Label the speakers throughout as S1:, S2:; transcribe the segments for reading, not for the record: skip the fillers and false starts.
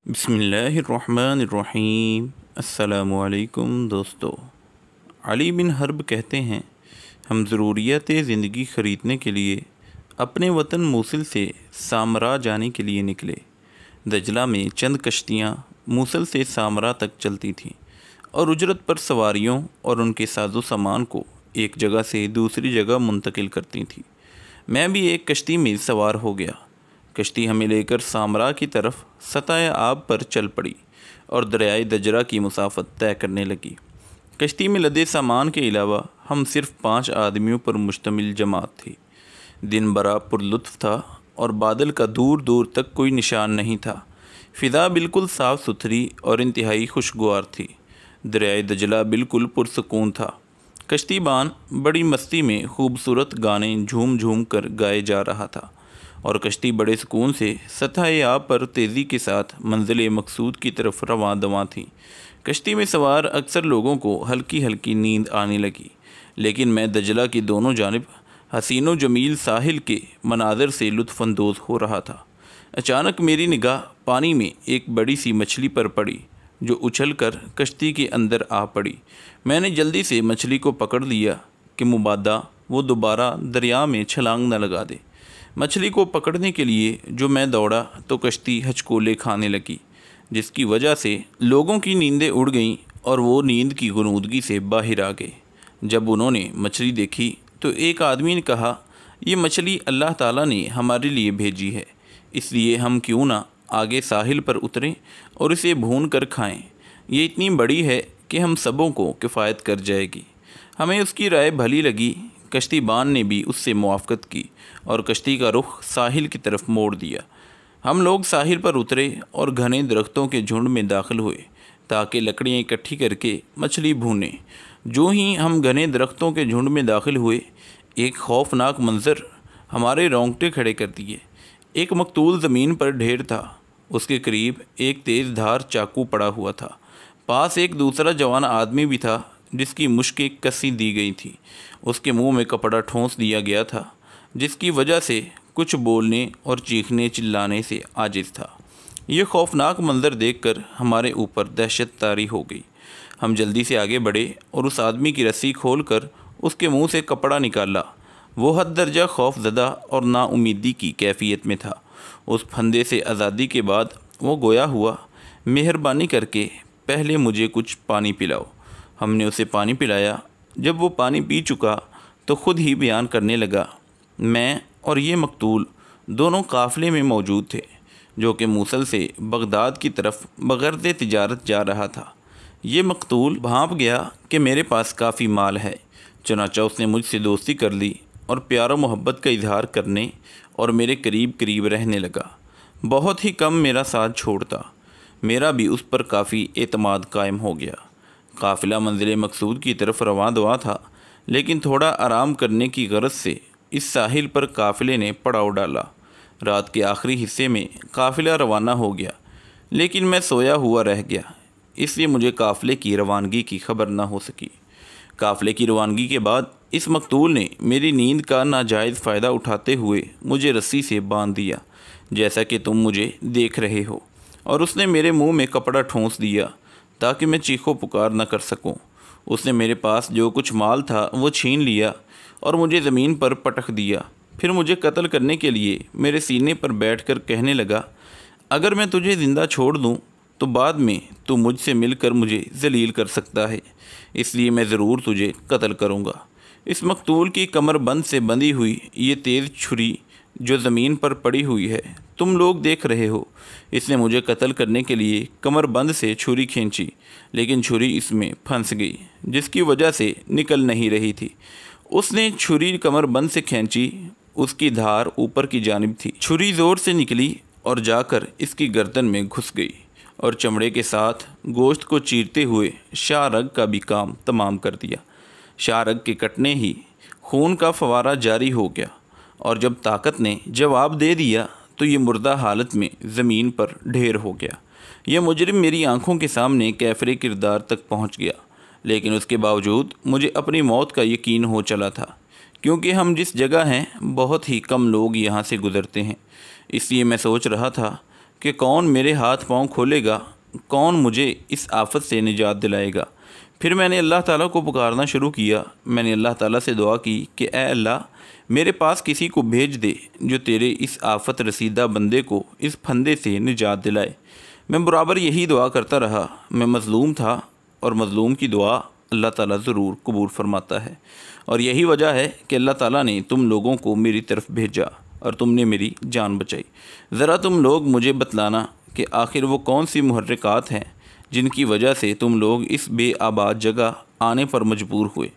S1: بسم اللہ الرحمن الرحیم۔ السلام علیکم دوستو۔ علی بن حرب کہتے ہیں، ہم ضروریات زندگی خریدنے کے لیے اپنے وطن موصل سے سامرا جانے کے لیے نکلے۔ دجلہ میں چند کشتیاں موصل سے سامرا تک چلتی تھیں اور اجرت پر سواریوں اور ان کے ساز و سامان کو ایک جگہ سے دوسری جگہ منتقل کرتی تھیں۔ میں بھی ایک کشتی میں سوار ہو گیا۔ کشتی ہمیں لے کر سامرا کی طرف سطح آب پر چل پڑی اور دریائے دجرہ کی مسافت طے کرنے لگی۔ کشتی میں لدے سامان کے علاوہ ہم صرف 5 آدمیوں پر مشتمل جماعت تھی۔ دن بڑا پرلطف تھا اور بادل کا دور دور تک کوئی نشان نہیں تھا۔ فضا بالکل صاف ستھری اور انتہائی خوشگوار تھی۔ دریائے دجلہ بالکل پرسکون تھا۔ کشتی بان بڑی مستی میں خوبصورت گانے جھوم جھوم کر گائے جا رہا تھا اور کشتی بڑے سکون سے سطح آب پر تیزی کے ساتھ منزل مقصود کی طرف رواں دواں تھی۔ کشتی میں سوار اکثر لوگوں کو ہلکی ہلکی نیند آنے لگی، لیکن میں دجلہ کی دونوں جانب حسین و جمیل ساحل کے مناظر سے لطف اندوز ہو رہا تھا۔ اچانک میری نگاہ پانی میں ایک بڑی سی مچھلی پر پڑی جو اچھل کر کشتی کے اندر آ پڑی۔ میں نے جلدی سے مچھلی کو پکڑ لیا کہ مبادا وہ دوبارہ دریا میں چھلانگ نہ لگا دے۔ مچھلی کو پکڑنے کے لیے جو میں دوڑا تو کشتی ہچکولے کھانے لگی، جس کی وجہ سے لوگوں کی نیندیں اڑ گئیں اور وہ نیند کی غنودگی سے باہر آ گئے۔ جب انہوں نے مچھلی دیکھی تو ایک آدمی نے کہا، یہ مچھلی اللہ تعالیٰ نے ہمارے لیے بھیجی ہے، اس لیے ہم کیوں نہ آگے ساحل پر اتریں اور اسے بھون کر کھائیں۔ یہ اتنی بڑی ہے کہ ہم سبوں کو کفایت کر جائے گی۔ ہمیں اس کی رائے بھلی لگی۔ کشتی بان نے بھی اس سے موافقت کی اور کشتی کا رخ ساحل کی طرف موڑ دیا۔ ہم لوگ ساحل پر اترے اور گھنے درختوں کے جھنڈ میں داخل ہوئے تاکہ لکڑیاں اکٹھی کر کے مچھلی بھونیں۔ جو ہی ہم گھنے درختوں کے جھنڈ میں داخل ہوئے، ایک خوفناک منظر ہمارے رونگٹے کھڑے کر دیے۔ ایک مقتول زمین پر ڈھیر تھا، اس کے قریب ایک تیز دھار چاقو پڑا ہوا تھا۔ پاس ایک دوسرا جوان آدمی بھی تھا جس کی مشکیں کسی دی گئی تھیں۔ اس کے منہ میں کپڑا ٹھونس دیا گیا تھا، جس کی وجہ سے کچھ بولنے اور چیخنے چلانے سے عاجز تھا۔ یہ خوفناک منظر دیکھ کر ہمارے اوپر دہشت طاری ہو گئی۔ ہم جلدی سے آگے بڑھے اور اس آدمی کی رسی کھول کر اس کے منہ سے کپڑا نکالا۔ وہ حد درجہ خوف زدہ اور نا امیدی کی کیفیت میں تھا۔ اس پھندے سے آزادی کے بعد وہ گویا ہوا، مہربانی کر کے پہلے مجھے کچھ پانی پلاؤ۔ ہم نے اسے پانی پلایا۔ جب وہ پانی پی چکا تو خود ہی بیان کرنے لگا، میں اور یہ مقتول دونوں قافلے میں موجود تھے جو کہ موصل سے بغداد کی طرف بغرض تجارت جا رہا تھا۔ یہ مقتول بھانپ گیا کہ میرے پاس کافی مال ہے، چنانچہ اس نے مجھ سے دوستی کر لی اور پیار و محبت کا اظہار کرنے اور میرے قریب قریب رہنے لگا۔ بہت ہی کم میرا ساتھ چھوڑتا۔ میرا بھی اس پر کافی اعتماد قائم ہو گیا۔ قافلہ منزل مقصود کی طرف رواں دواں تھا، لیکن تھوڑا آرام کرنے کی غرض سے اس ساحل پر قافلے نے پڑاؤ ڈالا۔ رات کے آخری حصے میں قافلہ روانہ ہو گیا، لیکن میں سویا ہوا رہ گیا، اس لیے مجھے قافلے کی روانگی کی خبر نہ ہو سکی۔ قافلے کی روانگی کے بعد اس مقتول نے میری نیند کا ناجائز فائدہ اٹھاتے ہوئے مجھے رسی سے باندھ دیا، جیسا کہ تم مجھے دیکھ رہے ہو، اور اس نے میرے منہ میں کپڑا ٹھونس دیا تاکہ میں چیخو پکار نہ کر سکوں۔ اس نے میرے پاس جو کچھ مال تھا وہ چھین لیا اور مجھے زمین پر پٹک دیا۔ پھر مجھے قتل کرنے کے لیے میرے سینے پر بیٹھ کر کہنے لگا، اگر میں تجھے زندہ چھوڑ دوں تو بعد میں تو مجھ سے مل کر مجھے ذلیل کر سکتا ہے، اس لیے میں ضرور تجھے قتل کروں گا۔ اس مقتول کی کمر بند سے بندھی ہوئی یہ تیز چھری جو زمین پر پڑی ہوئی ہے تم لوگ دیکھ رہے ہو۔ اس نے مجھے قتل کرنے کے لیے کمر بند سے چھری کھینچی، لیکن چھری اس میں پھنس گئی، جس کی وجہ سے نکل نہیں رہی تھی۔ اس نے چھری کمر بند سے کھینچی، اس کی دھار اوپر کی جانب تھی۔ چھری زور سے نکلی اور جا کر اس کی گردن میں گھس گئی اور چمڑے کے ساتھ گوشت کو چیرتے ہوئے شاہ رگ کا بھی کام تمام کر دیا۔ شاہ رگ کے کٹنے ہی خون کا فوارہ جاری ہو گیا، اور جب طاقت نے جواب دے دیا تو یہ مردہ حالت میں زمین پر ڈھیر ہو گیا۔ یہ مجرم میری آنکھوں کے سامنے کیفر کردار تک پہنچ گیا، لیکن اس کے باوجود مجھے اپنی موت کا یقین ہو چلا تھا، کیونکہ ہم جس جگہ ہیں بہت ہی کم لوگ یہاں سے گزرتے ہیں۔ اس لیے میں سوچ رہا تھا کہ کون میرے ہاتھ پاؤں کھولے گا، کون مجھے اس آفت سے نجات دلائے گا۔ پھر میں نے اللہ تعالیٰ کو پکارنا شروع کیا۔ میں نے اللہ تعالیٰ سے دعا کی کہ اے اللہ، میرے پاس کسی کو بھیج دے جو تیرے اس آفت رسیدہ بندے کو اس پھندے سے نجات دلائے۔ میں برابر یہی دعا کرتا رہا۔ میں مظلوم تھا، اور مظلوم کی دعا اللہ تعالیٰ ضرور قبول فرماتا ہے، اور یہی وجہ ہے کہ اللہ تعالیٰ نے تم لوگوں کو میری طرف بھیجا اور تم نے میری جان بچائی۔ ذرا تم لوگ مجھے بتلانا کہ آخر وہ کون سی محرکات ہیں جن کی وجہ سے تم لوگ اس بے آباد جگہ آنے پر مجبور ہوئے۔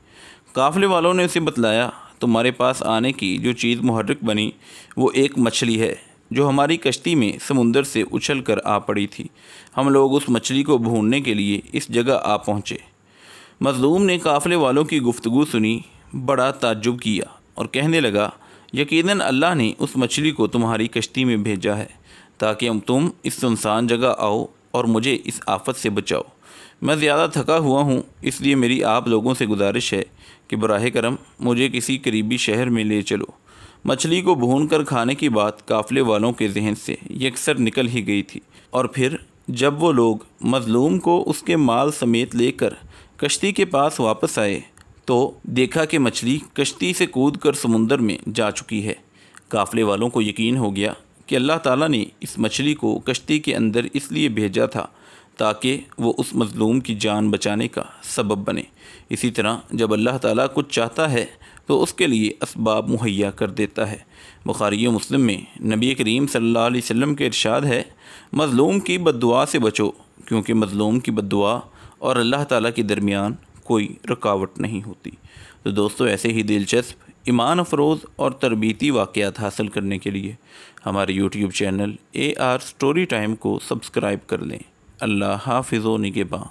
S1: قافلے والوں نے اسے بتلایا، تمہارے پاس آنے کی جو چیز محرک بنی وہ ایک مچھلی ہے جو ہماری کشتی میں سمندر سے اچھل کر آ پڑی تھی۔ ہم لوگ اس مچھلی کو ڈھونڈنے کے لیے اس جگہ آ پہنچے۔ مظلوم نے قافلے والوں کی گفتگو سنی، بڑا تعجب کیا اور کہنے لگا، یقیناً اللہ نے اس مچھلی کو تمہاری کشتی میں بھیجا ہے تاکہ تم اس سنسان جگہ آؤ اور مجھے اس آفت سے بچاؤ۔ میں زیادہ تھکا ہوا ہوں، اس لیے میری آپ لوگوں سے گزارش ہے کہ براہ کرم مجھے کسی قریبی شہر میں لے چلو۔ مچھلی کو بھون کر کھانے کی بات قافلے والوں کے ذہن سے یکسر نکل ہی گئی تھی، اور پھر جب وہ لوگ مظلوم کو اس کے مال سمیت لے کر کشتی کے پاس واپس آئے تو دیکھا کہ مچھلی کشتی سے کود کر سمندر میں جا چکی ہے۔ قافلے والوں کو یقین ہو گیا کہ اللہ تعالیٰ نے اس مچھلی کو کشتی کے اندر اس لیے بھیجا تھا تاکہ وہ اس مظلوم کی جان بچانے کا سبب بنے۔ اسی طرح جب اللہ تعالیٰ کچھ چاہتا ہے تو اس کے لیے اسباب مہیا کر دیتا ہے۔ بخاری و مسلم میں نبی کریم صلی اللہ علیہ وسلم کے ارشاد ہے، مظلوم کی بد دعا سے بچو، کیونکہ مظلوم کی بد دعا اور اللہ تعالیٰ کے درمیان کوئی رکاوٹ نہیں ہوتی۔ تو دوستو، ایسے ہی دلچسپ، ایمان افروز اور تربیتی واقعات حاصل کرنے کے لیے ہمارے YouTube channel AR story time کو سبسکرائب کر لیں۔ اللہ حافظ و نگہباں۔